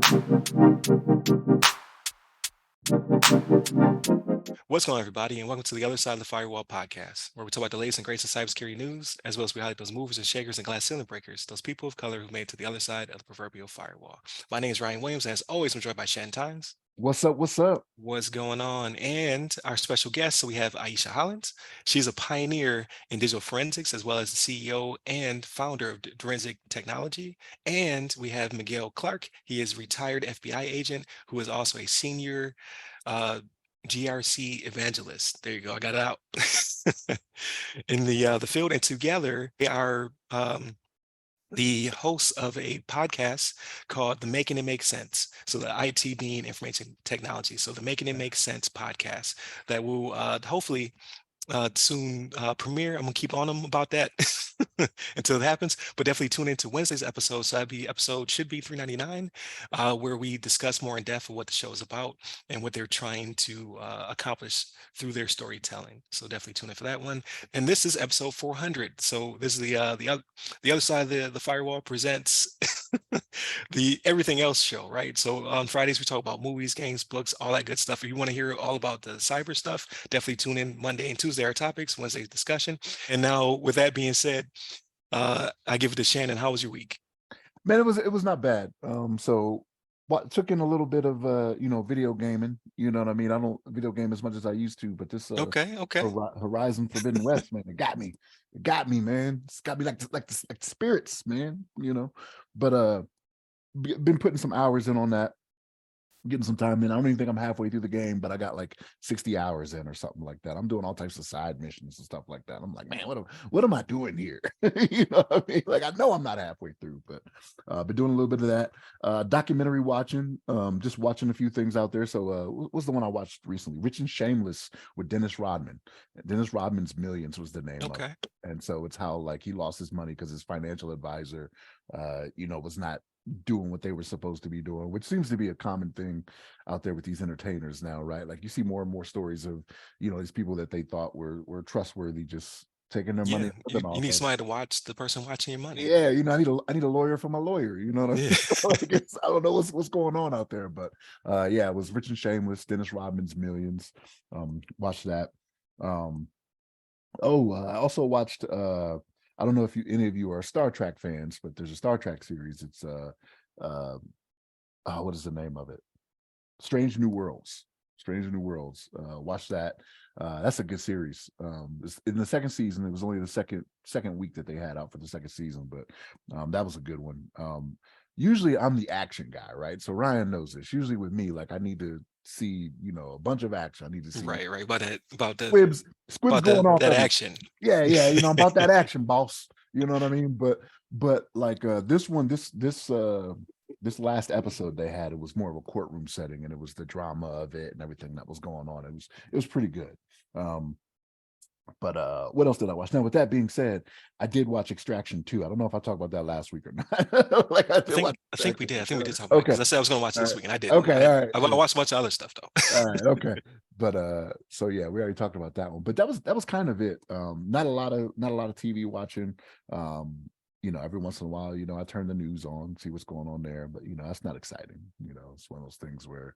What's going on, everybody, and welcome to the Other Side of the Firewall podcast, where we talk about the latest and greatest in cybersecurity news, as well as we highlight those movers and shakers and glass ceiling breakers, those people of color who made it to the other side of the proverbial firewall. My name is Ryan Williams, and as always, I'm joined by Shannon Times. What's up? What's up? What's going on? And our special guest, so we have Ieshea Hollins. She's a pioneer in digital forensics, as well as the CEO and founder of Direnzic Technology. And we have Miguel Clarke. He is a retired FBI agent who is also a senior uh, GRC evangelist. There you go. I got it out in the field, and together they are the hosts of a podcast called the Making It Make Sense. So the IT being information technology. So the Making It Make Sense podcast that will hopefully soon premiere. I'm gonna keep on them about that until it happens, but definitely tune into Wednesday's episode. So that'd be episode should be 399, where we discuss more in depth of what the show is about and what they're trying to accomplish through their storytelling. So definitely tune in for that one. And this is episode 400. So this is the other side of the firewall presents the everything else show, right? So on Fridays we talk about movies, games, books, all that good stuff. If you want to hear all about the cyber stuff, definitely tune in Monday and Tuesday our topics, Wednesday's discussion. And now with that being said, I give it to Shannon. How was your week? Man, it was not bad. So what took in a little bit of video gaming. You know what I mean? I don't video game as much as I used to, but this Okay. Horizon Forbidden West, man, it got me. It got me, man. It's got me like the spirits, man. But been putting some hours in on that. Getting some time in. I don't even think I'm halfway through the game, but I got like 60 hours in or something like that. I'm doing all types of side missions and stuff like that. I'm like, man, what am I doing here? You know what I mean? Like, I know I'm not halfway through, but been doing a little bit of that. Documentary watching, just watching a few things out there. So what's the one I watched recently? Rich and Shameless with Dennis Rodman. Dennis Rodman's Millions was the name of it. And so it's how like he lost his money because his financial advisor was not doing what they were supposed to be doing, which seems to be a common thing out there with these entertainers now, right? Like you see more and more stories of these people that they thought were trustworthy just taking their money. You need somebody to watch the person watching your money. Yeah, I need a lawyer for my lawyer. You know what I mean? Like I don't know what's going on out there, but it was Rich and Shameless, Dennis Rodman's Millions. Watch that. I also watched I don't know if any of you are Star Trek fans, but there's a Star Trek series. It's what is the name of it? Strange New Worlds. Watch that. That's a good series. In the second season, it was only the second week that they had out for the second season, but that was a good one. Usually I'm the action guy, right? So Ryan knows this. Usually with me, like I need to see, a bunch of action. I need to see right about the squibs going off that everywhere. action. Yeah, about that action, boss. You know what I mean? But like this last episode they had, it was more of a courtroom setting, and it was the drama of it and everything that was going on. It was pretty good. But what else did I watch? Now, with that being said, I did watch Extraction 2. I don't know if I talked about that last week or not. Like I think we did. I think we did talk about it because I said I was going to watch this week, and I did. Okay, all right. I watched a bunch of other stuff though. All right, okay. But so yeah, we already talked about that one. But that was kind of it. Not a lot of TV watching. Every once in a while, I turn the news on, see what's going on there. But that's not exciting. It's one of those things where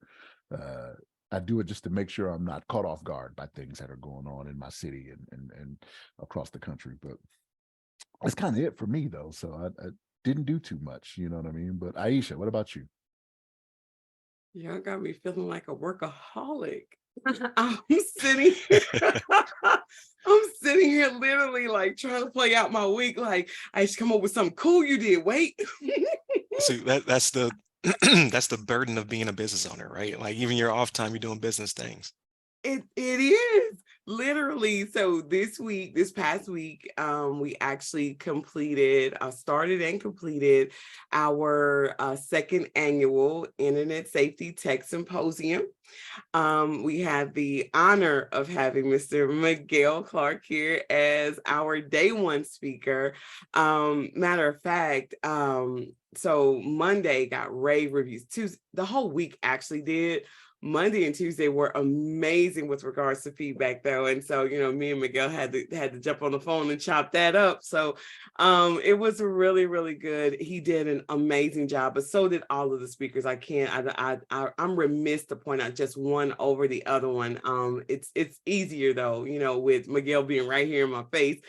I do it just to make sure I'm not caught off guard by things that are going on in my city and across the country. But that's kind of it for me, though. So I didn't do too much, you know what I mean? But Ieshea, what about you? Y'all got me feeling like a workaholic. I'm sitting here. I'm sitting here literally like trying to play out my week. Like I should come up with something cool you did. Wait. See, that's the that's the burden of being a business owner, right? Like even your off time, you're doing business things. It is literally. So this past week, we actually started and completed our second annual Internet Safety Tech Symposium. We had the honor of having Mr. Miguel Clarke here as our day one speaker. Matter of fact, so Monday got rave reviews. Tuesday, the whole week actually did. Monday and Tuesday were amazing with regards to feedback though. And so, me and Miguel had to jump on the phone and chop that up. So it was really, really good. He did an amazing job, but so did all of the speakers. I'm remiss to point out just one over the other one. It's easier though, with Miguel being right here in my face.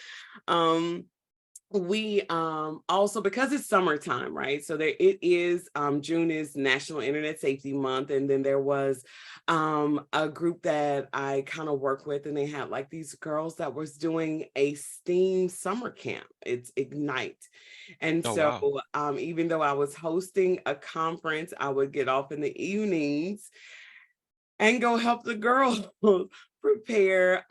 We also, because it's summertime, right? So June is National Internet Safety Month, and then there was a group that I kind of work with, and they had like these girls that was doing a STEAM summer camp. It's Ignite. And Oh, so wow. even though I was hosting a conference, I would get off in the evenings and go help the girls prepare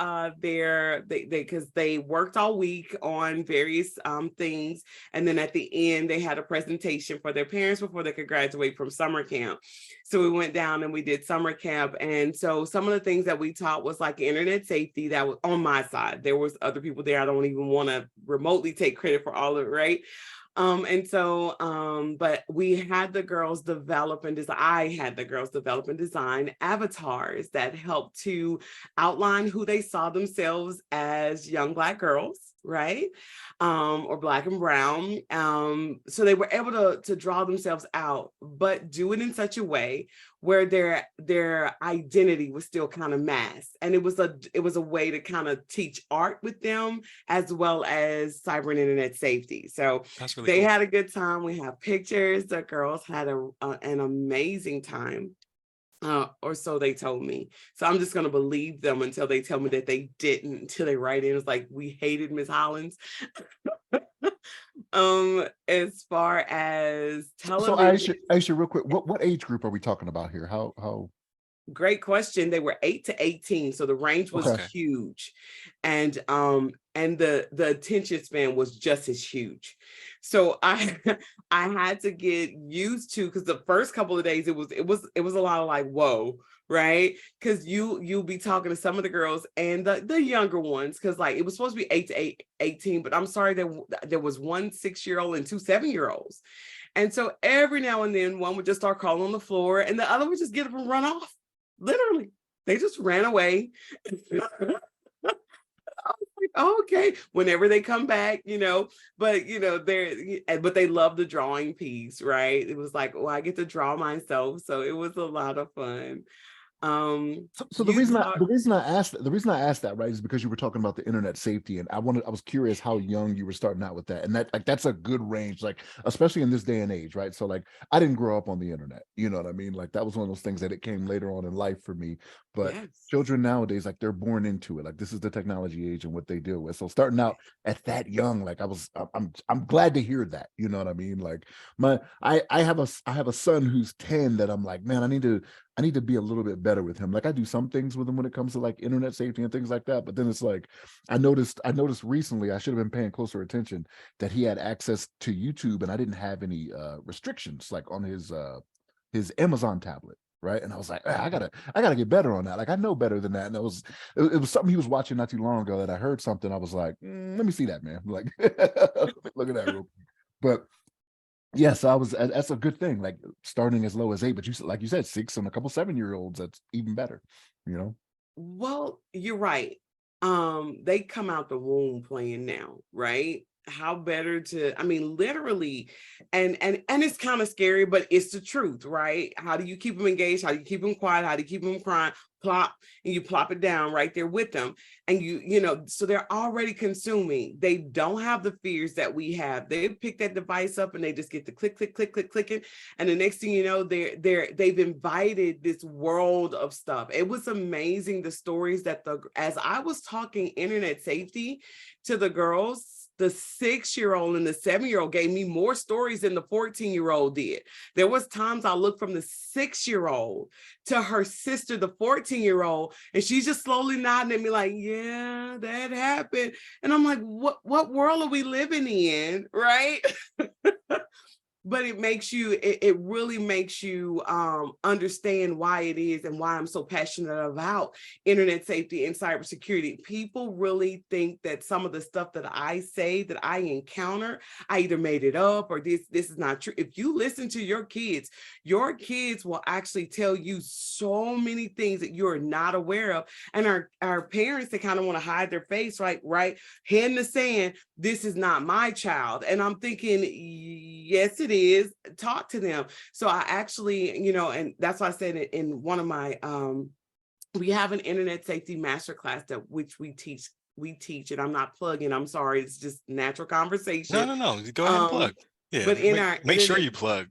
because they worked all week on various things, and then at the end they had a presentation for their parents before they could graduate from summer camp. So we went down and we did summer camp, and so some of the things that we taught was like internet safety. That was on my side. There was other people there. I don't even want to remotely take credit for all of it, right? But we had the girls develop and design. I had the girls develop and design avatars that helped to outline who they saw themselves as young Black girls, right? Or Black and brown. So they were able to draw themselves out, but do it in such a way where their identity was still kind of masked. And it was a way to kind of teach art with them as well as cyber and internet safety. So That's really they cool. had a good time. We have pictures. The girls had an amazing time. Or so they told me. So I'm just going to believe them until they tell me that they didn't, until they write in. It's like, we hated Miss Hollins. As far as So television, Aisha, real quick, what age group are we talking about here? How? great question. They were 8 to 18, so the range was Okay. Okay. huge, and the attention span was just as huge. So I I had to get used to, because the first couple of days it was a lot of like, whoa, right? Because you'll be talking to some of the girls and the younger ones, because like it was supposed to be 8 to 18, but I'm sorry, there was one 6-year-old and two 7-year-olds. And so every now and then one would just start crawling on the floor and the other would just get up and run off. Literally, they just ran away. Okay, whenever they come back, but but they love the drawing piece, right? It was like, oh, I get to draw myself, so it was a lot of fun. So You talk the reason I asked that, right, is because you were talking about the internet safety, and I was curious how young you were starting out with that, and that's a good range, like especially in this day and age, right? So like I didn't grow up on the internet, you know what I mean? Like that was one of those things that it came later on in life for me, but Yes. children nowadays, like they're born into it, like this is the technology age and what they deal with. So starting out at that young, like I'm glad to hear that, you know what I mean? Like I have a son who's 10 that I'm like, man, I need to be a little bit better with him. Like I do some things with him when it comes to like internet safety and things like that. But then it's like, I noticed recently, I should have been paying closer attention, that he had access to YouTube and I didn't have any restrictions like on his Amazon tablet. Right. And I was like, I gotta get better on that. Like I know better than that. And it was something he was watching not too long ago that I heard something. I was like, let me see that, man. Like, look at that real quick. But yeah, so that's a good thing, like starting as low as 8, but like you said, 6 and a couple 7-year-olds, that's even better, you know? Well, you're right. They come out the womb playing now, right? How better to, I mean, literally, and it's kind of scary, but it's the truth, right? How do you keep them engaged? How do you keep them quiet? How do you keep them crying? Plop, and you plop it down right there with them. And so they're already consuming. They don't have the fears that we have. They pick that device up and they just get the click, click, click, click, clicking. And the next thing you know, they've invited this world of stuff. It was amazing, the stories that as I was talking internet safety to the girls, the 6-year-old and the 7-year-old gave me more stories than the 14-year-old did. There was times I looked from the 6-year-old to her sister, the 14-year-old, and she's just slowly nodding at me like, yeah, that happened. And I'm like, what world are we living in, right? but it makes you, it really makes you understand why it is and why I'm so passionate about internet safety and cybersecurity. People really think that some of the stuff that I say, that I encounter, I either made it up or this is not true. If you listen to your kids will actually tell you so many things that you're not aware of. And our parents, they kind of want to hide their face, right? Head in the sand, this is not my child. And I'm thinking, yes, it is. Talk to them. So I actually, and that's why I said in one of my, we have an internet safety masterclass that which we teach it. I'm not plugging, I'm sorry, it's just natural conversation. No. Go ahead and plug. Yeah, But in our make sure internet, you plug.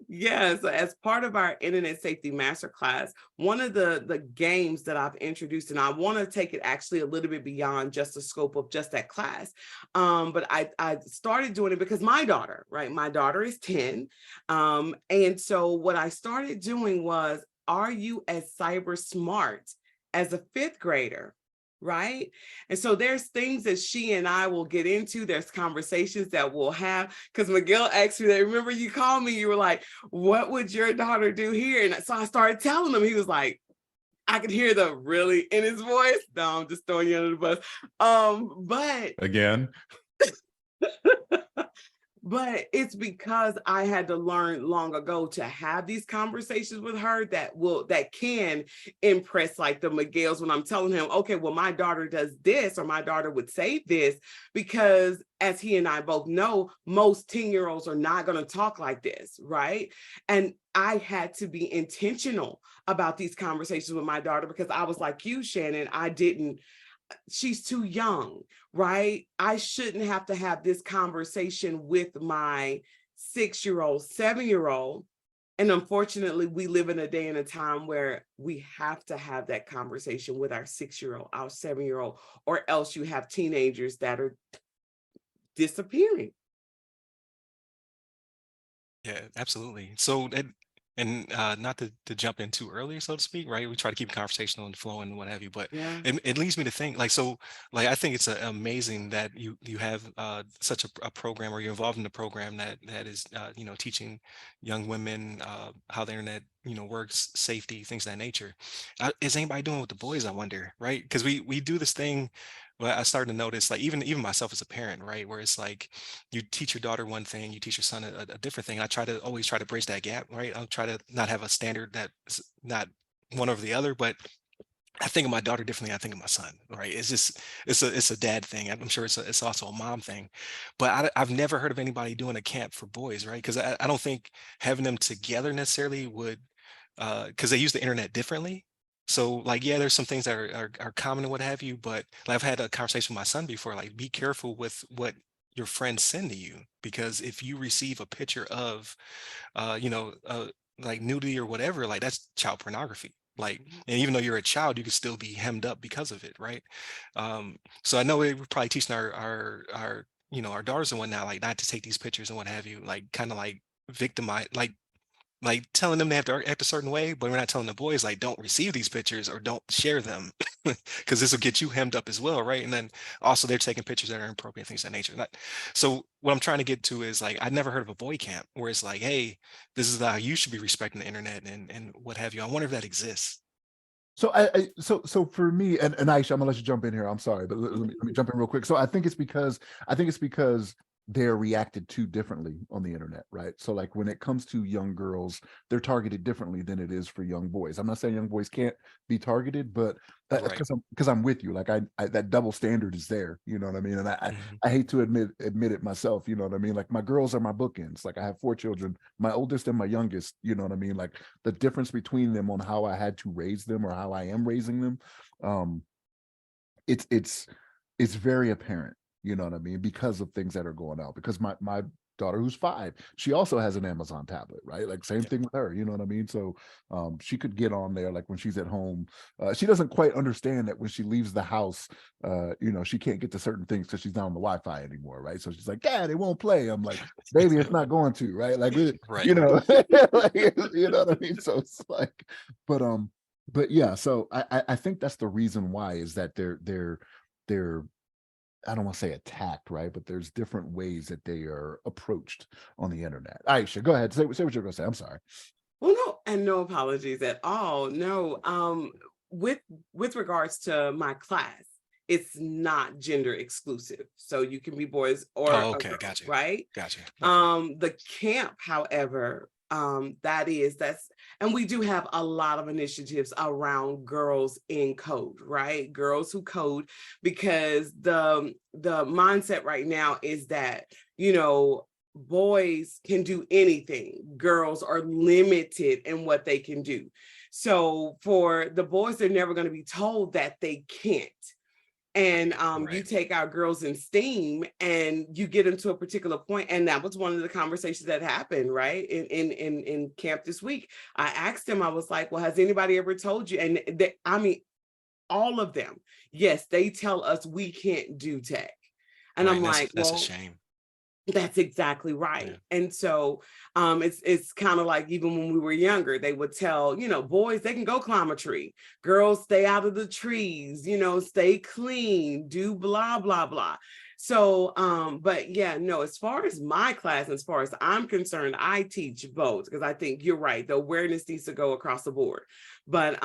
yeah, so as part of our internet safety masterclass, one of the games that I've introduced, and I want to take it actually a little bit beyond just the scope of just that class, but I started doing it because my daughter, right? My daughter is 10, and so what I started doing was, are you as cyber smart as a fifth grader? Right. And so there's things that she and I will get into. There's conversations that we'll have. Because Miguel asked me that. Remember, you called me, you were like, what would your daughter do here? And so I started telling him. He was like, I could hear the really in his voice. No, I'm just throwing you under the bus. But Again. But it's because I had to learn long ago to have these conversations with her that can impress like the Miguels when I'm telling him, okay, well, my daughter does this, or my daughter would say this, because as he and I both know, most 10-year-olds are not going to talk like this, right? And I had to be intentional about these conversations with my daughter, because I was like you, Shannon, she's too young, right? I shouldn't have to have this conversation with my 6-year-old, 7-year-old. And unfortunately, we live in a day and a time where we have to have that conversation with our 6-year-old, our 7-year-old, or else you have teenagers that are disappearing. Yeah, absolutely. So and not to jump in too early, so to speak, right? We try to keep conversational and flowing and what have you, but Yeah. it leads me to think like, so like, I think it's amazing that you have such a program, or you're involved in a program that is teaching young women how the internet works, safety, things of that nature. Is anybody doing it with the boys, I wonder, right? Because we do this thing. Well, I started to notice, like, even myself as a parent, right, where it's like you teach your daughter one thing, you teach your son a different thing. I always try to bridge that gap, right? I'll try to not have a standard that's not one over the other, but I think of my daughter differently than I think of my son, right? It's just it's a dad thing. I'm sure it's also a mom thing, but I've never heard of anybody doing a camp for boys, right? Because I don't think having them together necessarily would, because they use the internet differently. So like, yeah, there's some things that are common and what have you, but like, I've had a conversation with my son before, like, be careful with what your friends send to you, because if you receive a picture of uh you know uh like nudity or whatever, like, that's child pornography. Like, and even though you're a child, you could still be hemmed up because of it, right? So I know we're probably teaching our daughters and whatnot, like, not to take these pictures and what have you, like, kind of like victimize, like telling them they have to act a certain way, but we're not telling the boys, like, don't receive these pictures or don't share them, because this will get you hemmed up as well, right? And then also they're taking pictures that are inappropriate, things of that nature. So what I'm trying to get to is, like, I've never heard of a boy camp where it's like, hey, this is how you should be respecting the internet and what have you. I wonder if that exists. So so for me, and Ieshea, I'm gonna let you jump in here. I'm sorry, but let me jump in real quick. So I think it's because they're reacted to differently on the internet, right? So like when it comes to young girls, they're targeted differently than it is for young boys. I'm not saying young boys can't be targeted, but Right. because I'm with you. Like I that double standard is there, you know what I mean? And Mhm. I hate to admit it myself, you know what I mean? Like my girls are my bookends. Like I have 4 children, my oldest and my youngest, you know what I mean? Like the difference between them on how I had to raise them or how I am raising them, it's it's very apparent, you know what I mean, because of things that are going out. Because my daughter, who's 5, she also has an Amazon tablet, right? Like same Yeah. thing with her, you know what I mean? So she could get on there, like when she's at home. She doesn't quite understand that when she leaves the house, she can't get to certain things because she's not on the Wi-Fi anymore, right? So she's like, Dad, it won't play. I'm like, baby, it's not going to, right? Like Right. you know, like, you know what I mean? So it's like, but but yeah, so I think that's the reason why, is that they're I don't want to say attacked, right? But there's different ways that they are approached on the internet. Aisha, go ahead. Say what you're going to say. I'm sorry. Well, no, and no apologies at all. No, with regards to my class, it's not gender exclusive. So you can be boys or Oh, a okay, girl, gotcha, right? gotcha. Okay. The camp, however, that's and we do have a lot of initiatives around girls in code, right? Girls who code, because the mindset right now is that, you know, boys can do anything, girls are limited in what they can do. So for the boys, they're never going to be told that they can't. And you Right. take our girls in STEAM and you get them to a particular point, and that was one of the conversations that happened, right, in camp this week. I asked them, I was like, well, has anybody ever told you? And I mean, all of them, yes, they tell us we can't do tech. And Right. I'm And like, that's a well, shame. that's exactly Yeah. right. And so it's kind of like, even when we were younger, they would tell, you know, boys, they can go climb a tree. Girls, stay out of the trees, you know, stay clean, do blah, blah, blah. So but yeah, no, as far as my class, as far as I'm concerned, I teach both, because I think you're right. The awareness needs to go across the board. But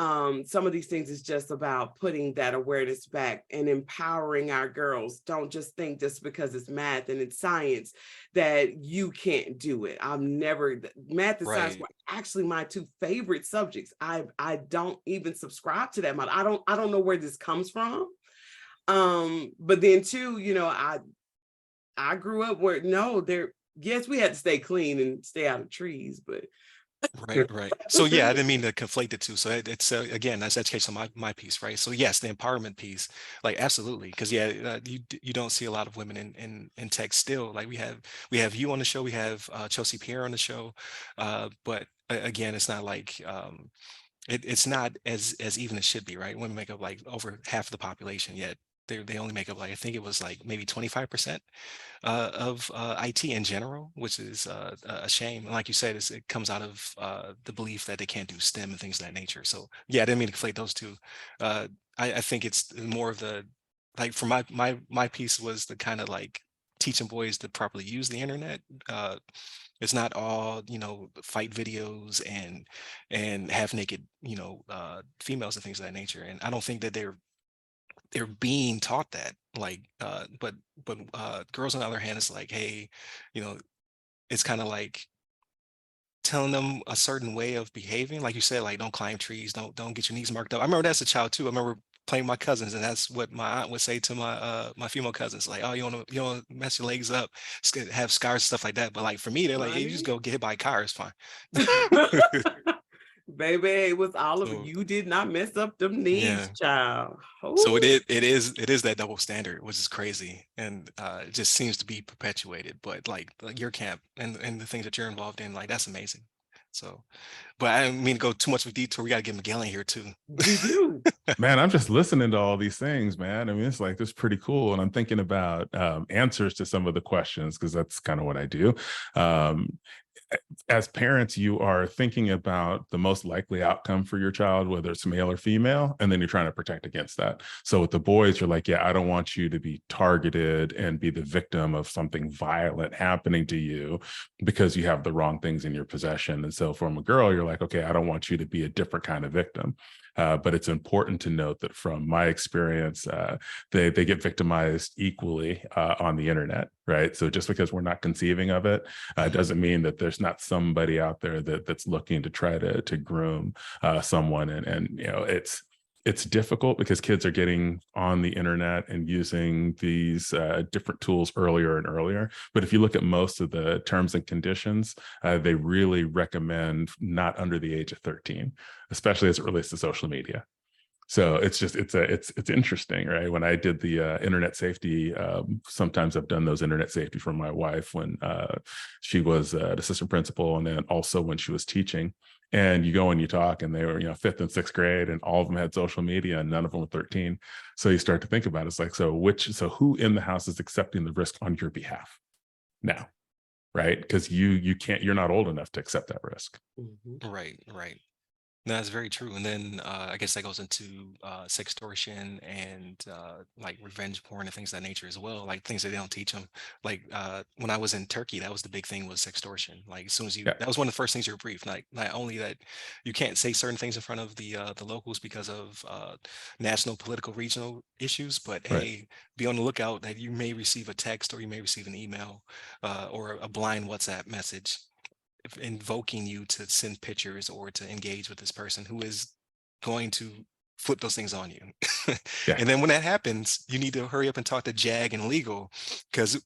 some of these things is just about putting that awareness back and empowering our girls. Don't just think just because it's math and it's science that you can't do it. I'm never, math and science Right. were actually my two favorite subjects. I don't even subscribe to that model. I don't know where this comes from. But then too, you know, I grew up where, no, there, yes, we had to stay clean and stay out of trees, but Right, right. So yeah, I didn't mean to conflate the two. So it's again, that's education, my piece, right? So yes, the empowerment piece, like absolutely, because yeah, you don't see a lot of women in tech still. Like we have you on the show, we have Chelsea Pierre on the show, but again, it's not like it's not as even as it should be, right? Women make up like over half of the population, yet they only make up like I think it was like maybe 25% of IT in general, which is a shame. And like you said, it comes out of the belief that they can't do STEM and things of that nature. So yeah, I didn't mean to conflate those two. I think it's more of the like for my piece was the kind of like teaching boys to properly use the internet. It's not all fight videos and half naked females and things of that nature. And I don't think that they're being taught that like but girls on the other hand is like, hey, you know it's kind of like telling them a certain way of behaving, like you said, like don't climb trees, don't get your knees marked up. I remember that's a child too. I remember playing with my cousins, and that's what my aunt would say to my female cousins, like, oh, you want to mess your legs up, have scars, stuff like that. But like for me, they're like, hey, you just honey, go get hit by a car, it's fine. baby, it was all of it. So You did not mess up them knees, yeah. child. So Oh, it is that double standard, which is crazy, and it just seems to be perpetuated. But like your camp and the things that you're involved in, like that's amazing. So, but I didn't mean to go too much of a detour. We got to get Miguel in here too. we do. Man, I'm just listening to all these things, man. I mean, it's like, this is pretty cool. And I'm thinking about answers to some of the questions, because that's kind of what I do. Um, as parents, you are thinking about the most likely outcome for your child, whether it's male or female, and then you're trying to protect against that. So with the boys, you're like, yeah, I don't want you to be targeted and be the victim of something violent happening to you because you have the wrong things in your possession. And so from a girl, you're like, okay, I don't want you to be a different kind of victim. But it's important to note that from my experience, they get victimized equally on the internet, right? So just because we're not conceiving of it doesn't mean that there's not somebody out there that's looking to try to groom someone. And it's difficult because kids are getting on the internet and using these different tools earlier and earlier. But if you look at most of the terms and conditions, they really recommend not under the age of 13, especially as it relates to social media. So it's interesting, right? When I did the internet safety, sometimes I've done those internet safety for my wife when she was an assistant principal, and then also when she was teaching. And you go and you talk, and they were, fifth and sixth grade, and all of them had social media, and none of them were 13. So you start to think about it. It's like, so who in the house is accepting the risk on your behalf now, right? Because you're not old enough to accept that risk. Mhm. Right, right. No, that's very true. And then I guess that goes into sextortion and like revenge porn and things of that nature as well. Like things that they don't teach them. Like when I was in Turkey, that was the big thing was sextortion. Like as soon as Yeah, that was one of the first things you were briefed. Like not only that you can't say certain things in front of the locals because of national, political, regional issues, but right. hey, be on the lookout that you may receive a text or you may receive an email or a blind WhatsApp message invoking you to send pictures or to engage with this person who is going to flip those things on you. Yeah, And then when that happens, you need to hurry up and talk to JAG and legal because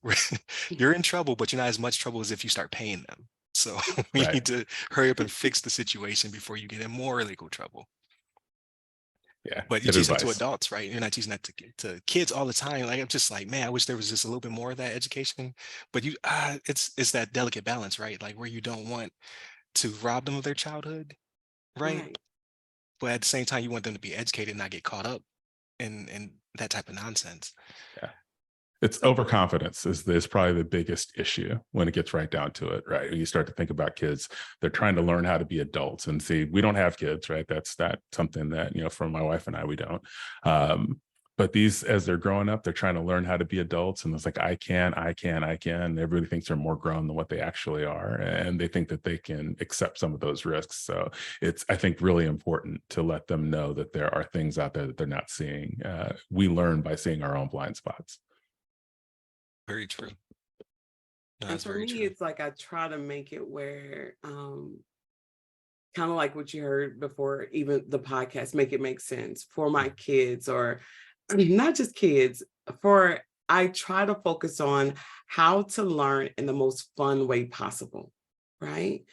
you're in trouble, but you're not as much trouble as if you start paying them. So we right. need to hurry up and fix the situation before you get in more legal trouble. Yeah, But you good teach that to advice. adults, right? You're not teaching that to kids all the time. Like I'm just like, man, I wish there was just a little bit more of that education. But it's that delicate balance, right? Like where you don't want to rob them of their childhood, right? Right. But at the same time, you want them to be educated and not get caught up in that type of nonsense. Yeah. It's So overconfidence is probably the biggest issue when it gets right down to it, right? When you start to think about kids, they're trying to learn how to be adults and see, we don't have kids, right? That's something that, from my wife and I, we don't. But these, as they're growing up, they're trying to learn how to be adults. And it's like, I can. Everybody thinks they're more grown than what they actually are. And they think that they can accept some of those risks. So it's, I think, really important to let them know that there are things out there that they're not seeing. We learn by seeing our own blind spots. Very true. No, and that's for very me, true. it's like I try to make it where kind of like what you heard before, even the podcast, make it make sense for my kids or not just kids, for I try to focus on how to learn in the most fun way possible, right?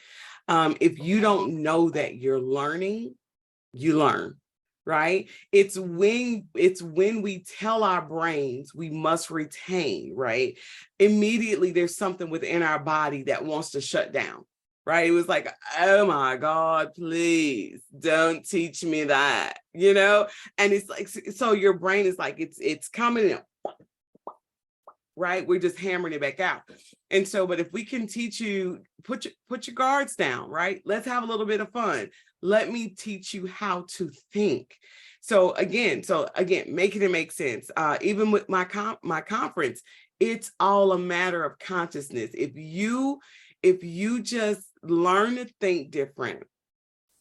If you don't know that you're learning, you learn, right? It's when we tell our brains we must retain, right? Immediately there's something within our body that wants to shut down. Right. It was like, oh my God, please don't teach me that, And it's like, so your brain is like, it's coming in, right? We're just hammering it back out. And so, but if we can teach you, put your guards down, right? Let's have a little bit of fun. Let me teach you how to think. So again, making it make sense. Even with my conference, it's all a matter of consciousness. If you just learn to think different,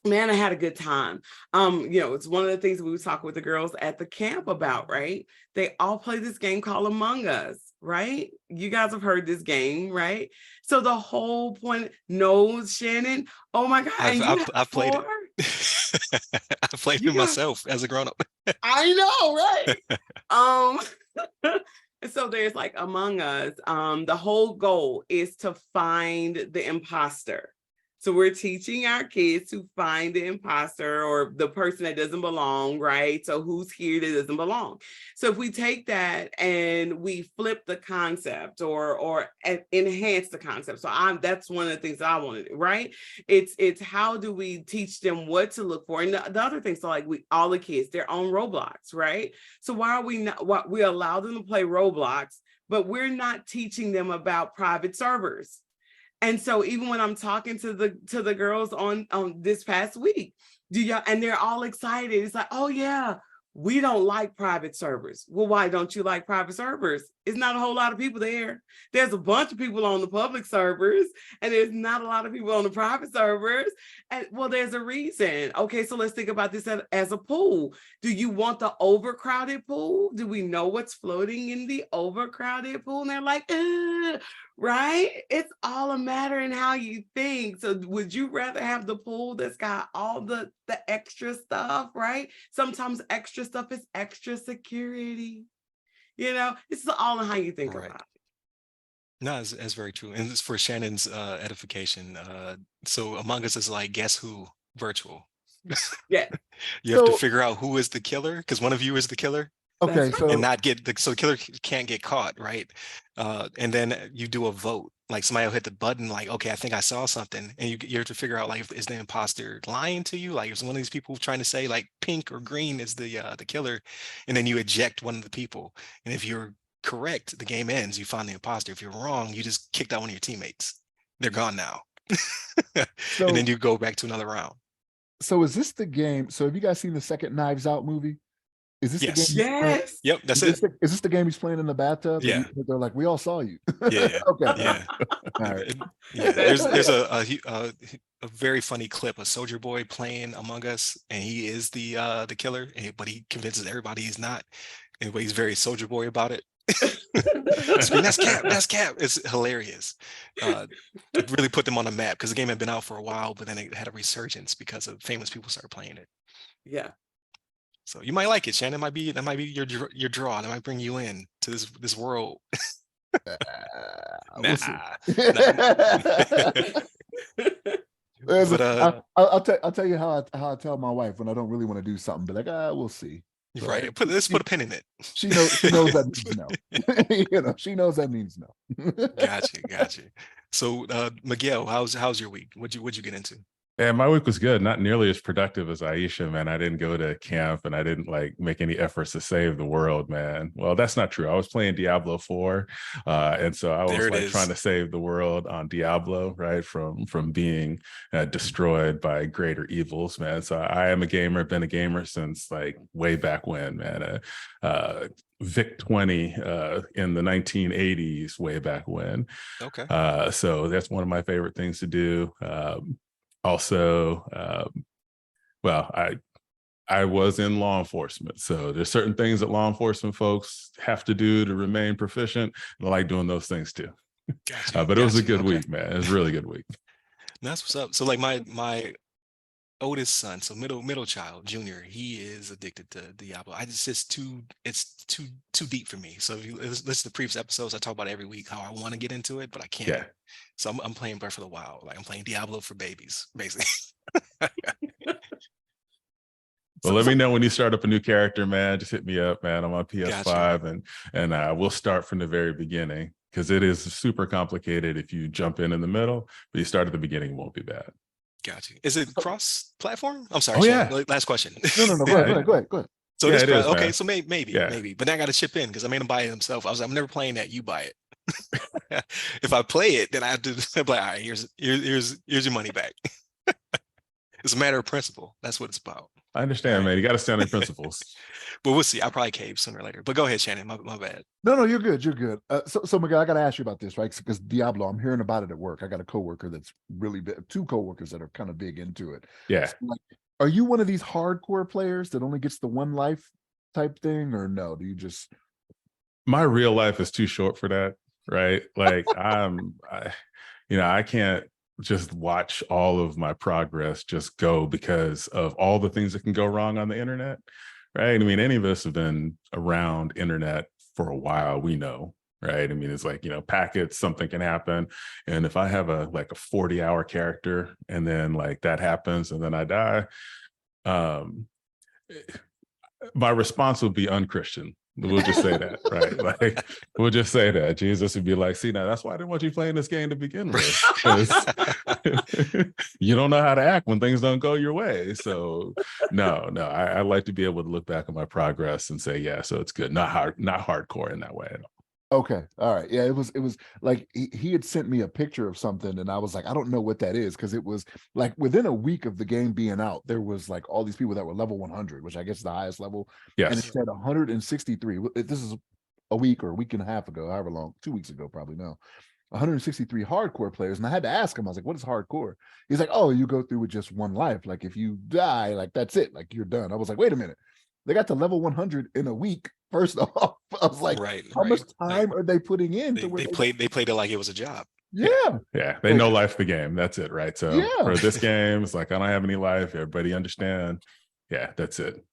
man, I had a good time. It's one of the things we were talking with the girls at the camp about, right? They all play this game called Among Us, right? You guys have heard this game, right? So the whole point, no, Shannon, oh my God, I've and you I've, have I've played four? it. I've played You it got, myself as a grown up. I know, right? So there's like Among Us. The whole goal is to find the imposter. So we're teaching our kids to find the imposter or the person that doesn't belong, right? So who's here that doesn't belong? So if we take that and we flip the concept or enhance the concept. So that's one of the things that I want to do, right? It's how do we teach them what to look for? And the other things, so like all the kids, they're on Roblox, right? So why are we not, what we allow them to play Roblox, but we're not teaching them about private servers. And so even when I'm talking to the girls on this past week, and they're all excited. It's like, oh yeah, we don't like private servers. Well, why don't you like private servers? It's not a whole lot of people there. There's a bunch of people on the public servers, and there's not a lot of people on the private servers. And well, there's a reason. Okay, so let's think about this as a pool. Do you want the overcrowded pool? Do we know what's floating in the overcrowded pool? And they're like, right? It's all a matter in how you think. So would you rather have the pool that's got all the extra stuff, right? Sometimes extra stuff is extra security. It's all in how you think Right. about No, that's very true. And it's for Shannon's edification. So Among Us is like guess who virtual. it. Yeah, You have to So figure out who is the killer because one of you is the killer. okay, that's right. And so not get so the killer can't get caught, right? And then you do a vote. Like somebody will hit the button, like, okay, I think I saw something, and you have to figure out like, is the imposter lying to you? Like, is one of these people trying to say like pink or green is the killer, and then you eject one of the people, and if you're correct, the game ends. You find the imposter. If you're wrong, you just kicked out one of your teammates. They're gone now, and then so you go back to another round. So is this the game? So have you guys seen the second Knives Out movie? Is this the game Yes. he's playing? Yes. Yep, that's Is it. this the game he's playing in the bathtub? Yeah. They're like, we all saw you. Yeah, Okay. yeah. All right. Yeah, there's a very funny clip of Soldier Boy playing Among Us, and he is the killer, but he convinces everybody he's not, and but he's very Soldier Boy about it. Scream, that's Cap, that's Cap. It's hilarious. It really put them on the map because the game had been out for a while, but then it had a resurgence because of famous people started playing it. Yeah. So you might like it, Shannon. That might be your draw. That might bring you in to this world. We'll see. But I'll tell you how I tell my wife when I don't really want to do something. Be like, we'll see. you're right. Let's put a pin in it. She knows that means no. She knows that means no. Gotcha. So Miguel, how's your week? What'd you get into? And my week was good, not nearly as productive as Ieshea, man. I didn't go to camp and I didn't like make any efforts to save the world, man. Well, that's not true. I was playing Diablo 4. And so I was like trying to save the world on Diablo, right? From being destroyed by greater evils, man. So I am a gamer, been a gamer since like way back when, man. Vic 20 in the 1980s, way back when. Okay. So that's one of my favorite things to do. Also, well, I was in law enforcement, so there's certain things that law enforcement folks have to do to remain proficient. And I like doing those things too. But it was a good week, man. It was a really good week. That's what's up. So like my oldest son, so middle child, Junior, he is addicted to Diablo. It's too deep for me. So if you listen to previous episodes, I talk about every week how I want to get into it, but I can't. Yeah. So I'm playing Breath of the Wild. Like I'm playing Diablo for babies, basically. Well, let me know when you start up a new character, man. Just hit me up, man. I'm on PS5, and we'll start from the very beginning because it is super complicated if you jump in the middle, but you start at the beginning, it won't be bad. Gotcha. Is it cross-platform? I'm sorry. Oh, Shannon. yeah. Last question. No. Go ahead. So Yeah, this it is, okay. man. So maybe, but then I got to chip in because I made him buy it himself. I was like, I'm never playing that. You buy it. If I play it, then I have to be like, all right, here's your money back. It's a matter of principle. That's what it's about. I understand, man. You got to stand on principles. But we'll see. I'll probably cave sooner or later. But go ahead, Shannon. My bad. No, you're good. You're good. So Miguel, I got to ask you about this, right? Because Diablo, I'm hearing about it at work. I got a coworker that's really big, two coworkers that are kind of big into it. Yeah. So, like, are you one of these hardcore players that only gets the one life type thing, or no? Do you just? My real life is too short for that, right? Like I can't just watch all of my progress just go because of all the things that can go wrong on the internet, right? I mean, any of us have been around internet for a while, we know, right? I mean, it's like, packets, something can happen. And if I have a 40-hour character and then like that happens and then I die, my response would be unchristian. We'll just say that, right? Like, we'll just say that. Jesus would be like, see, now that's why I didn't want you playing this game to begin with. 'Cause you don't know how to act when things don't go your way. So no, I like to be able to look back at my progress and say, yeah, so it's good. Not hardcore in that way at all. Okay. All right. Yeah, it was like he had sent me a picture of something and I was like, I don't know what that is, because it was like within a week of the game being out, there was like all these people that were level 100, which I guess is the highest level. Yes. And it said 163. This is a week or a week and a half ago, however long, 2 weeks ago, probably now. 163 hardcore players. And I had to ask him, I was like, what is hardcore? He's like, oh, you go through with just one life. Like if you die, like that's it. Like you're done. I was like, wait a minute. They got to level 100 in a week. First off, I was like, how much time are they putting in? They played it like it was a job. Yeah. They know life the game. That's it, right? So for this game, it's like I don't have any life. Everybody understand. Yeah, that's it.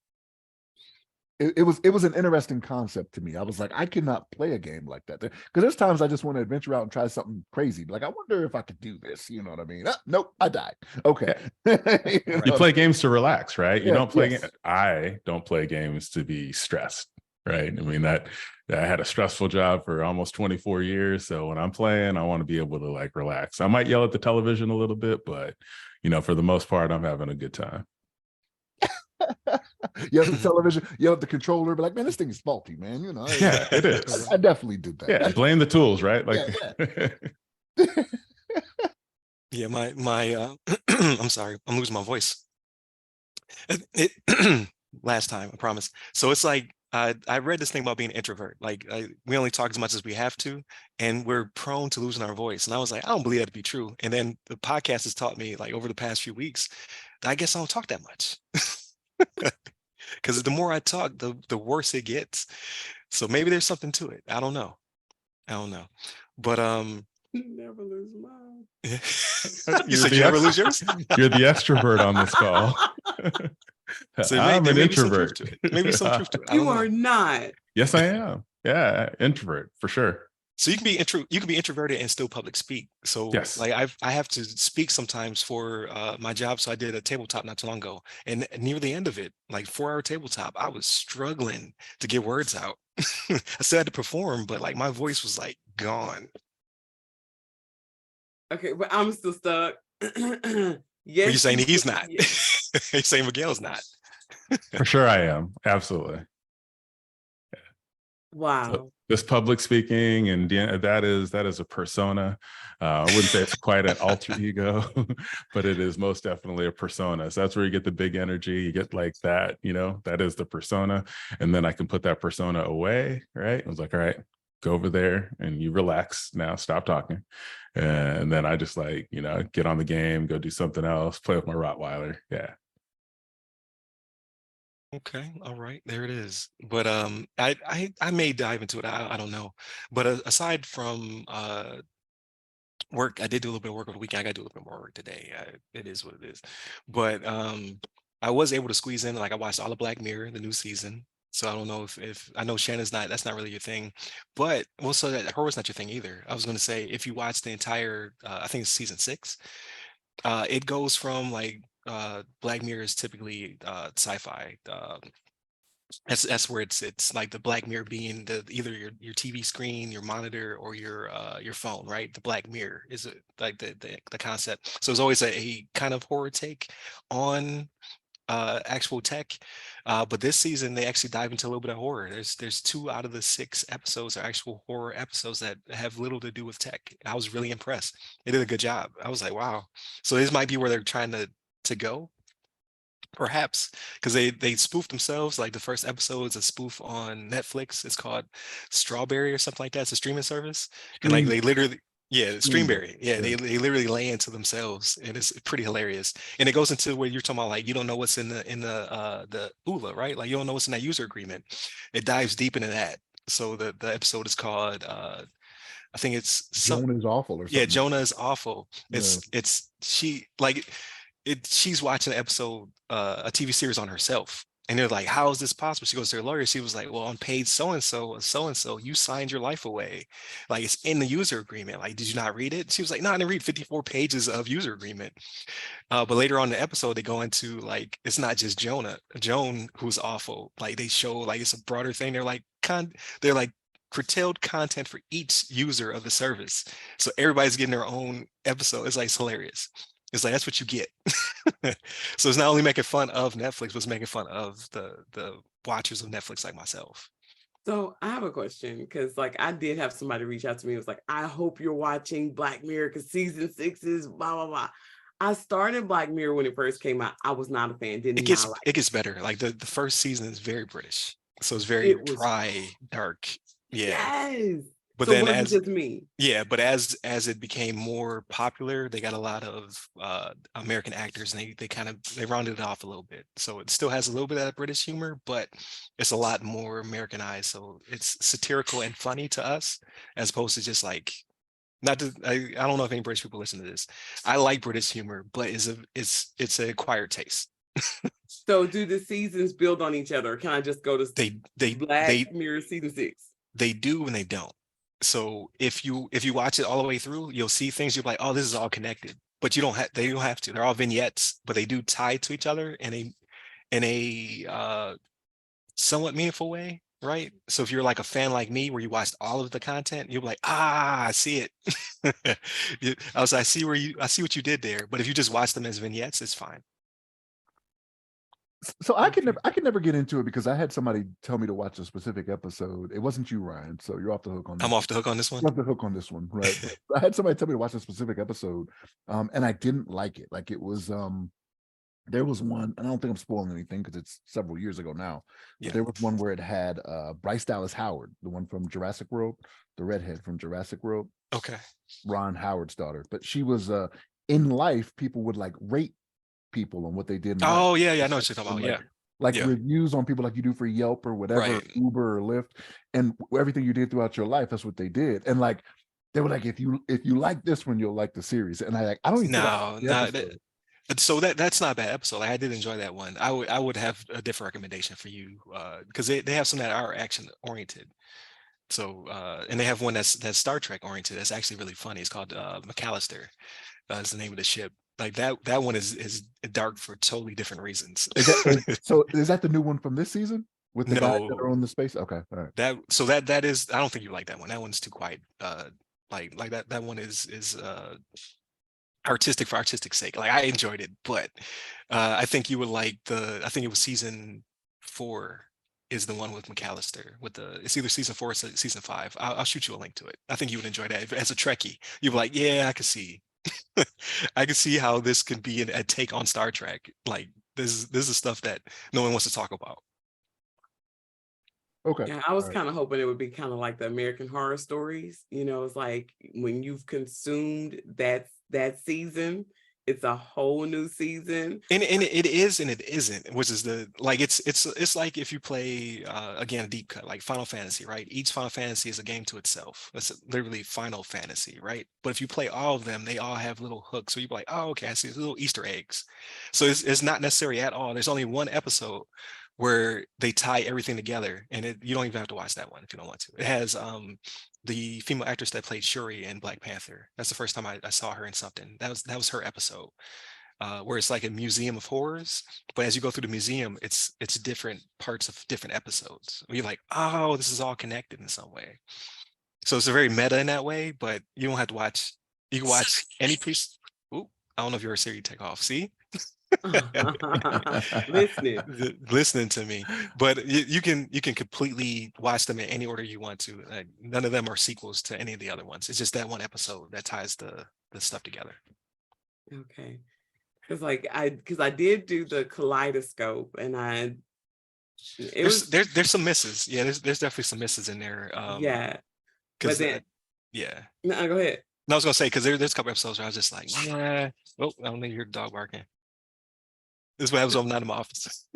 It was an interesting concept to me. I was like, I cannot play a game like that. Because there's times I just want to adventure out and try something crazy. Like, I wonder if I could do this. You know what I mean? Nope, I died. Okay. You play games to relax, right? You don't play. Yes. I don't play games to be stressed, right? I mean, that I had a stressful job for almost 24 years. So when I'm playing, I want to be able to like relax. I might yell at the television a little bit, but for the most part, I'm having a good time. Yell at the television, yell at the controller, but like, man, this thing is faulty, man. Yeah, it is. I definitely did that. Yeah, blame the tools, right? Like, Yeah, my I'm sorry, I'm losing my voice. Last time, I promise. So it's like I read this thing about being an introvert. Like we only talk as much as we have to, and we're prone to losing our voice. And I was like, I don't believe that to be true. And then the podcast has taught me, like over the past few weeks, that I guess I don't talk that much. Because the more I talk, the worse it gets. So maybe there's something to it. I don't know. I don't know. But Never lose mine. you said you never lose yours? You're the extrovert on this call. So I'm there an may be some truth introvert. to it. Maybe some truth to it. I You don't are know. not. Yes, I am. Yeah, introvert for sure. So you can be introverted and still public speak. So Yes. like I have to speak sometimes for my job. So I did a tabletop not too long ago, and near the end of it, like 4-hour tabletop, I was struggling to get words out. I still had to perform, but like my voice was like gone. Okay, but I'm still stuck. Yes, But you're saying he's could. not. Yes. You're saying Miguel's not. For sure I am. Absolutely. Wow. So this public speaking and that is a persona. I wouldn't say it's quite an alter ego, but it is most definitely a persona. So that's where you get the big energy. You get like that, that is the persona. And then I can put that persona away, right? I was like, all right, go over there and you relax now, stop talking. And then I just like, get on the game, go do something else, play with my Rottweiler. Yeah. Okay, all right, there it is. But I may dive into it. I don't know. But aside from work, I did do a little bit of work over the weekend. I got to do a little bit more work today. It is what it is. But I was able to squeeze in. Like I watched all of Black Mirror, the new season. So I don't know if I know Shannon's not. That's not really your thing. But well, so that horror's not your thing either. I was going to say if you watch the entire, I think it's season 6. It goes from like Black Mirror is typically sci-fi. That's where it's like the Black Mirror being either your TV screen, your monitor, or your phone, right? The Black Mirror is like the concept. So it's always a kind of horror take on actual tech. But this season they actually dive into a little bit of horror. There's 2 out of the 6 episodes are actual horror episodes that have little to do with tech. I was really impressed. They did a good job. I was like, wow. So this might be where they're trying to go. Perhaps because they spoofed themselves. Like the first episode is a spoof on Netflix. It's called Strawberry or something like that. It's a streaming service, and like they literally, yeah, Streamberry. Yeah, they literally lay into themselves, and it's pretty hilarious. And it goes into where you're talking about like you don't know what's in the ULA, right? Like you don't know what's in that user agreement. It dives deep into that. So the episode is called I think it's Jonah is awful or something. yeah, Jonah is awful. Yeah. It's she like she's watching an episode, a TV series on herself. And they're like, how is this possible? She goes to her lawyer. She was like, well, on page so-and-so, you signed your life away. Like it's in the user agreement. Like, did you not read it? She was like, no, I didn't read 54 pages of user agreement. But later on in the episode, they go into like, it's not just Joan who's awful. Like they show like it's a broader thing. They're like curtailed content for each user of the service. So everybody's getting their own episode. It's like, it's hilarious. It's like that's what you get. So it's not only making fun of Netflix, but it's making fun of the watchers of Netflix like myself. So I have a question because like I did have somebody reach out to me. It was like, I hope you're watching Black Mirror because season 6 is blah blah blah. I started Black Mirror when it first came out. I was not a fan. It gets better. Like the first season is very British, so it's very dry, dark. Yeah. Yes. But so then what does it mean? Yeah, but as it became more popular, they got a lot of American actors, and they rounded it off a little bit. So it still has a little bit of that British humor, but it's a lot more Americanized. So it's satirical and funny to us, as opposed to just like not to. I don't know if any British people listen to this. I like British humor, but it's an acquired taste. So do the seasons build on each other? Or can I just go to Black Mirror season 6? They do and they don't. So if you watch it all the way through, you'll see things you're like, oh, this is all connected. But they don't have to. They're all vignettes, but they do tie to each other in a somewhat meaningful way, right? So if you're like a fan like me, where you watched all of the content, you'll be like, I see it. I see what you did there. But if you just watch them as vignettes, it's fine. So I could never get into it because I had somebody tell me to watch a specific episode. It wasn't you, Ryan. So you're off the hook on this. I'm off the hook on this one. You're off the hook on this one, right? I had somebody tell me to watch a specific episode, and I didn't like it. Like it was there was one, and I don't think I'm spoiling anything because it's several years ago now. Yeah. But there was one where it had Bryce Dallas Howard, the one from Jurassic World, the redhead from Jurassic World. Okay. Ron Howard's daughter. But she was in life, people would like rate people on what they did in life. Oh yeah, I know what you're talking about. Like, Yeah. like Yeah. reviews on people like you do for Yelp or whatever, Right. Uber or Lyft, and everything you did throughout your life, that's what they did. And like they were like, if you like this one, you'll like the series. And I don't even think I No, liked the episode. so that's not a bad episode. Like, I did enjoy that one. I would have a different recommendation for you because they have some that are action oriented. So and they have one that's Star Trek oriented. That's actually really funny. It's called McAllister. Is the name of the ship. Like that one is dark for totally different reasons. So is that the new one from this season with the guys that No, are on the space? Okay, all right. that is. I don't think you like that one. That one's too quiet. Like that one is artistic for artistic sake. Like I enjoyed it, but I think you would like I think it was season 4 is the one with McAllister it's either season 4 or season 5. I'll shoot you a link to it. I think you would enjoy that. As a Trekkie, you'd be like, yeah, I can see. I can see how this could be a take on Star Trek. Like this is stuff that no one wants to talk about. Okay. Yeah, I was kind of hoping it would be kind of like the American Horror Stories. You know, it's like when you've consumed that season, it's a whole new season. And it is and it isn't, which is it's like if you play again a deep cut like Final Fantasy, right? Each Final Fantasy is a game to itself. That's literally Final Fantasy, right? But if you play all of them, they all have little hooks. So you're like, oh, okay, I see little Easter eggs. So it's not necessary at all. There's only one episode where they tie everything together, and you don't even have to watch that one if you don't want to. It has the female actress that played Shuri in Black Panther. That's the first time I saw her in something. That was her episode, where it's like a museum of horrors. But as you go through the museum, it's different parts of different episodes. You're like, oh, this is all connected in some way. So it's a very meta in that way. But you don't have to watch. You can watch any piece. Ooh, I don't know if you're a Siri take off. See. listening to me, but you can completely watch them in any order you want to. None of them are sequels to any of the other ones. It's just that one episode that ties the stuff together. Okay, because I did do the kaleidoscope, and there's some misses. Yeah, there's definitely some misses in there. Yeah, but then yeah. No, go ahead. No, I was gonna say because there's a couple episodes where I was just like, yeah. Oh, I don't think you're dog barking. This is what happens when I'm not in my office.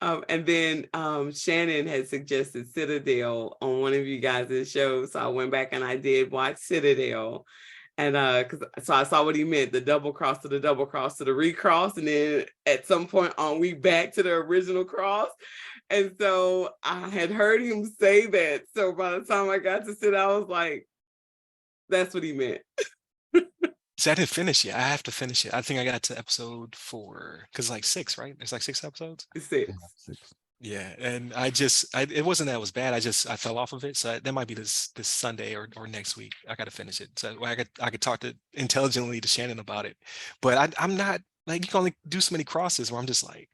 And then Shannon had suggested Citadel on one of you guys' shows. So I went back and I did watch Citadel. And so I saw what he meant, the double cross to the recross. And then at some point on, we back to the original cross. And so I had heard him say that. So by the time I got to sit, I was like, that's what he meant. See, I didn't finish it. I have to finish it. I think I got to episode 4 because like 6, right? There's like 6 episodes. 6. Yeah, and it wasn't that it was bad. I fell off of it. So that might be this Sunday or next week. I got to finish it. So I could talk intelligently to Shannon about it. But I'm not like, you can only do so many crosses where I'm just like.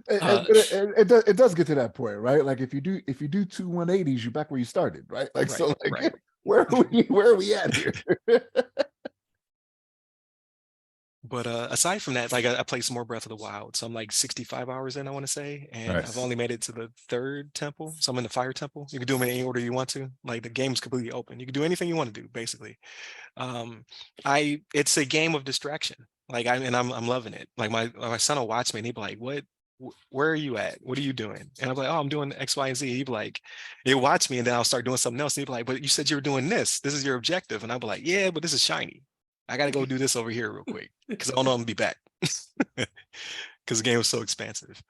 It does get to that point, right? Like if you do 2 180s, you're back where you started, right? Like right, so, like right. where are we at here? But aside from that, like I played some more Breath of the Wild, so I'm like 65 hours in, I want to say, and nice. I've only made it to the 3rd temple, so I'm in the Fire Temple. You can do them in any order you want to. Like the game's completely open. You can do anything you want to do, basically. It's a game of distraction. Like I'm loving it. Like my son will watch me and he'd be like, "What? Where are you at? What are you doing?" And I'm like, "Oh, I'm doing X, Y, and Z." He'd be like, he'll watch me and then I'll start doing something else. And he'd be like, "But you said you were doing this. This is your objective." And I'll be like, "Yeah, but this is shiny. I got to go do this over here real quick because I don't know I'm going to be back." Because the game was so expansive.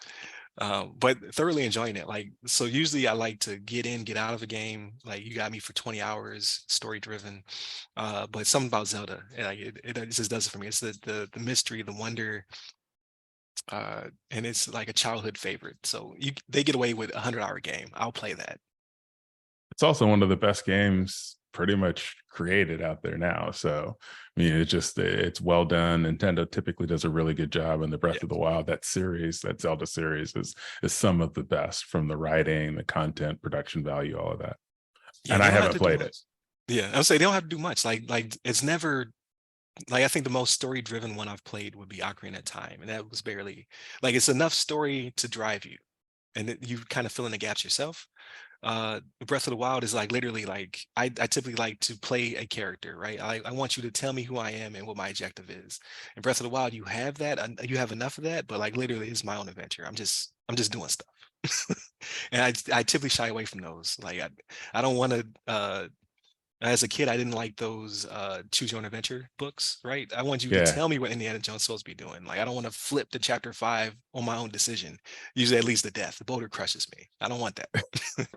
But thoroughly enjoying it. Like, so usually I like to get in, get out of a game. Like you got me for 20 hours, story driven. But something about Zelda, like it just does it for me. It's the mystery, the wonder. And it's like a childhood favorite. So they get away with a 100-hour game. I'll play that. It's also one of the best games pretty much created out there now. So I mean, it's well done. Nintendo typically does a really good job in the Breath of the Wild. That Zelda series is some of the best, from the writing, the content, production value, all of that. Yeah, and I haven't played it. Yeah, I'm saying they don't have to do much. Like it's never like I think the most story driven one I've played would be Ocarina of Time, and that was barely like it's enough story to drive you, and you kind of fill in the gaps yourself. Breath of the Wild is like literally like I typically like to play a character, right? I want you to tell me who I am and what my objective is. In Breath of the Wild, you have that, you have enough of that, but like literally it's my own adventure. I'm just doing stuff. And I typically shy away from those. Like I don't want to as a kid, I didn't like those choose your own adventure books, right? I want you to Yeah. tell me what Indiana Jones is supposed to be doing. Like I don't want to flip to chapter 5 on my own decision. Usually that leads to death. The boulder crushes me. I don't want that.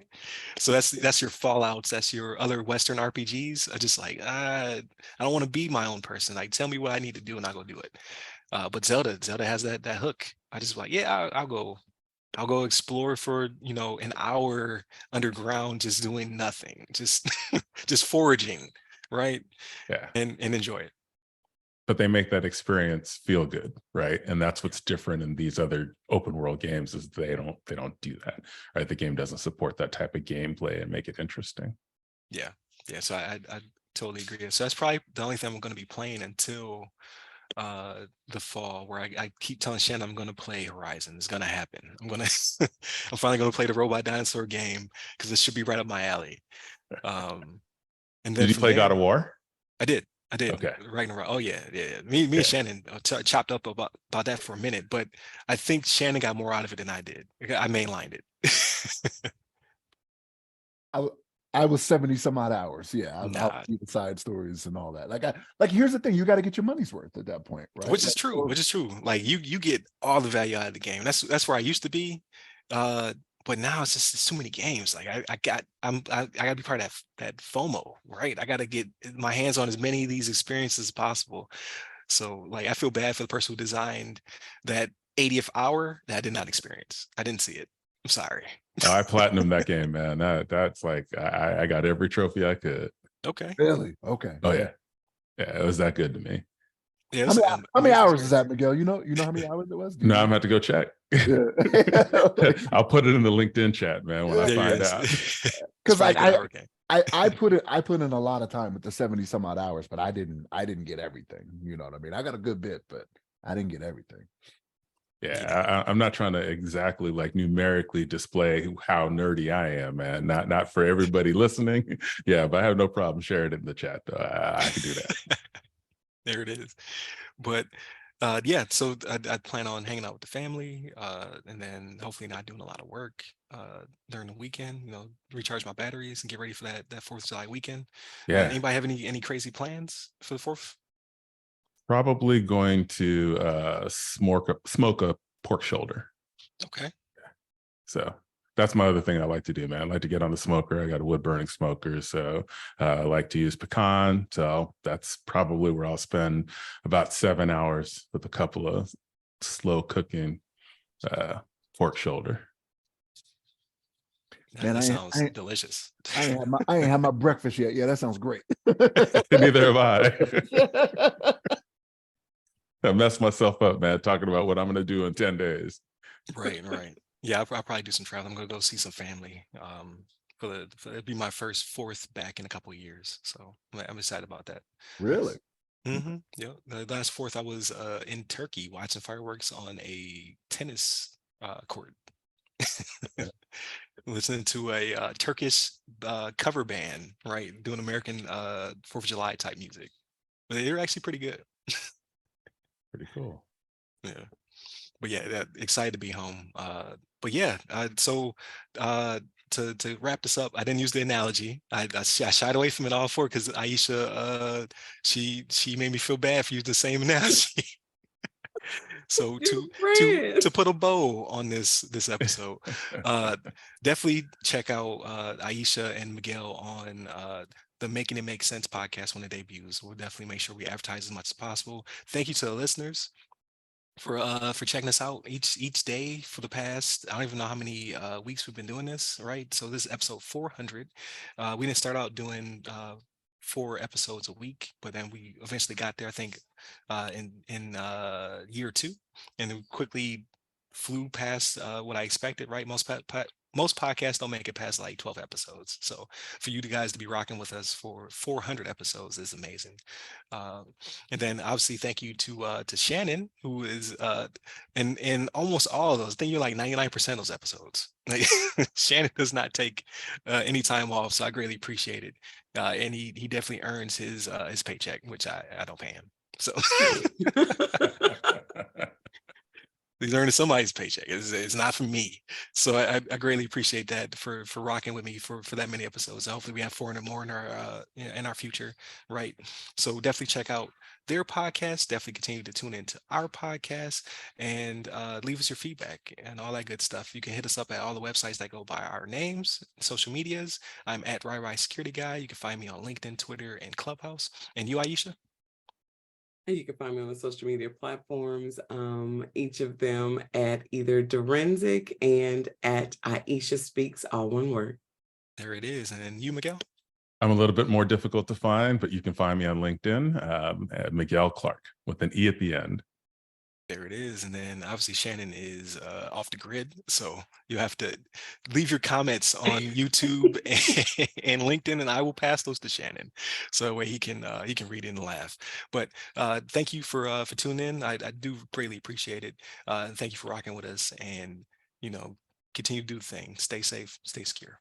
So that's your Fallouts, that's your other Western RPGs. I just like I don't want to be my own person. Like tell me what I need to do and I'll go do it. But Zelda has that hook. I just like, yeah, I'll go explore for, an hour underground, just doing nothing, just just foraging, right? Yeah. And enjoy it. But they make that experience feel good, right? And that's what's different in these other open world games is they don't do that, right? The game doesn't support that type of gameplay and make it interesting. Yeah. Yeah. So I totally agree. So that's probably the only thing I'm going to be playing until the fall, where I keep telling Shannon I'm going to play Horizon. It's going to happen. I'm finally going to play the robot dinosaur game because it should be right up my alley. And then Did you from play God there, of War? I did. I did. Okay. Ragnarok. Oh yeah, yeah. Me and Yeah. Shannon chopped up about that for a minute, but I think Shannon got more out of it than I did. I mainlined it. I I was 70 some odd hours. Yeah, I'll Nah, see the side stories and all that. Like here's the thing, you got to get your money's worth at that point, right? which is Like, true. so Which is true. Like you get all the value out of the game. That's where I used to be. Uh, but now it's too many games. Like I gotta be part of that FOMO, right? I gotta get my hands on as many of these experiences as possible. So like I feel bad for the person who designed that 80th hour that I did not experience. I didn't see it. I'm sorry. Oh, I platinum that game, man. That's like I got every trophy I could. Okay. really? Okay. Oh yeah. Yeah, it was that good to me. Yeah, How it's many an how many amazing hours is experience. that, Miguel? You know how many hours it was? Do you No, I'm know? gonna have to go check. Yeah. I'll put it in the LinkedIn chat, man, when I There you go. find It's, out. it's Because probably a like good hour game. I put in a lot of time with the 70 some odd hours, but I didn't get everything. You know what I mean? I got a good bit, but I didn't get everything. Yeah, I'm not trying to exactly like numerically display how nerdy I am, man. Not for everybody listening. Yeah, but I have no problem sharing it in the chat. Though. I can do that. There it is. But yeah, so I plan on hanging out with the family, and then hopefully not doing a lot of work during the weekend. Recharge my batteries and get ready for that 4th of July weekend. Yeah, Anybody have any crazy plans for the 4th? probably going to smoke a pork shoulder. Okay. So that's my other thing I like to do, man. I like to get on the smoker. I got a wood burning smoker, so I like to use pecan. So that's probably where I'll spend about 7 hours with a couple of slow cooking pork shoulder. Man, That sounds delicious. I ain't had my breakfast yet. Yeah, that sounds great. Neither have I. I messed myself up, man, talking about what I'm going to do in 10 days. Right, right. Yeah, I'll probably do some travel. I'm gonna go see some family. It'll be my first 4th back in a couple of years, so I'm excited about that. Really? Yeah, the last 4th I was in Turkey watching fireworks on a tennis court, listening to a Turkish cover band, right, doing American 4th of July type music. But they were actually pretty good. Pretty cool. Yeah. But yeah, excited to be home. But yeah, so to wrap this up, I didn't use the analogy. I shied away from it all for because Ieshea, she made me feel bad for using the same analogy. So Your to friend. put a bow on this episode, definitely check out Ieshea and Miguel on the Making It Make Sense podcast when it debuts. We'll definitely make sure we advertise as much as possible. Thank you to the listeners for checking us out each day for the past, I don't even know how many weeks we've been doing this, right? So this is episode 400. We didn't start out doing 4 episodes a week, but then we eventually got there, I think, in year 2, and then quickly flew past what I expected, right? Most most podcasts don't make it past like 12 episodes. So for you guys to be rocking with us for 400 episodes is amazing. And then obviously thank you to Shannon, who is in almost all of those. I think you're like 99% of those episodes. Like Shannon does not take any time off, so I greatly appreciate it. And he definitely earns his paycheck, which I don't pay him. So he's earning somebody's paycheck. It's not from me. So I greatly appreciate that for rocking with me for that many episodes. Hopefully we have 400 more in our future, right? So definitely check out their podcast. Definitely continue to tune into our podcast and leave us your feedback and all that good stuff. You can hit us up at all the websites that go by our names, social medias. I'm at Rai Security Guy. You can find me on LinkedIn, Twitter, and Clubhouse. And you, Ieshea? And you can find me on the social media platforms, each of them at either Direnzic and at Ieshea Speaks, all one word. There it is. And then you, Miguel? I'm a little bit more difficult to find, but you can find me on LinkedIn at Miguel Clarke with an E at the end. There it is. And then obviously Shannon is off the grid. So you have to leave your comments on YouTube and LinkedIn, and I will pass those to Shannon. So that way he can read it and laugh. But thank you for tuning in. I do greatly appreciate it. And thank you for rocking with us, and continue to do the thing. Stay safe, stay secure.